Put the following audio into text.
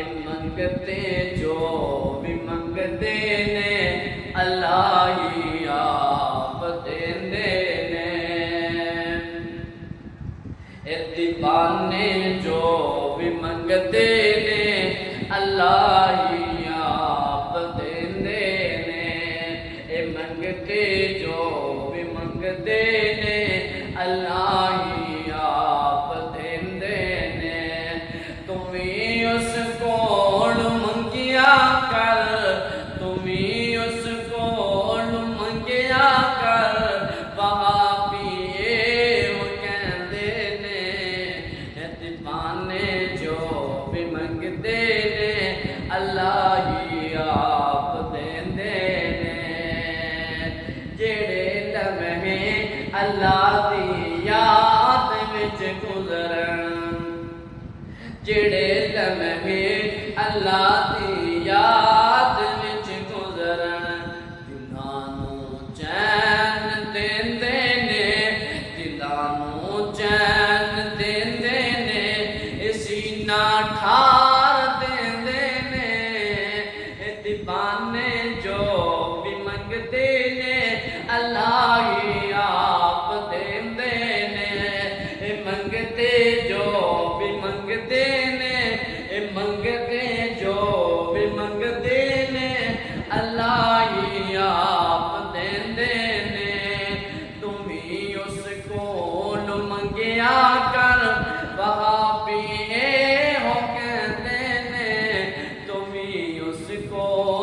منگتے جو بھی منگتے نے اللہ ہی آپ دیندے نے دیوانے جو بھی منگتے نے اللہ ہی آپ دیندے نے منگتے جو بھی منگتے نے اللہ ہی آپ دیندے نے تمہیں اس کول منگیا کر تمہیں اس کول منگیا کر اللہ ہی آپ دیندے نے جڑے لمحے اللہ دی یاد وچ گزرن جڑے لمحے اللہ دی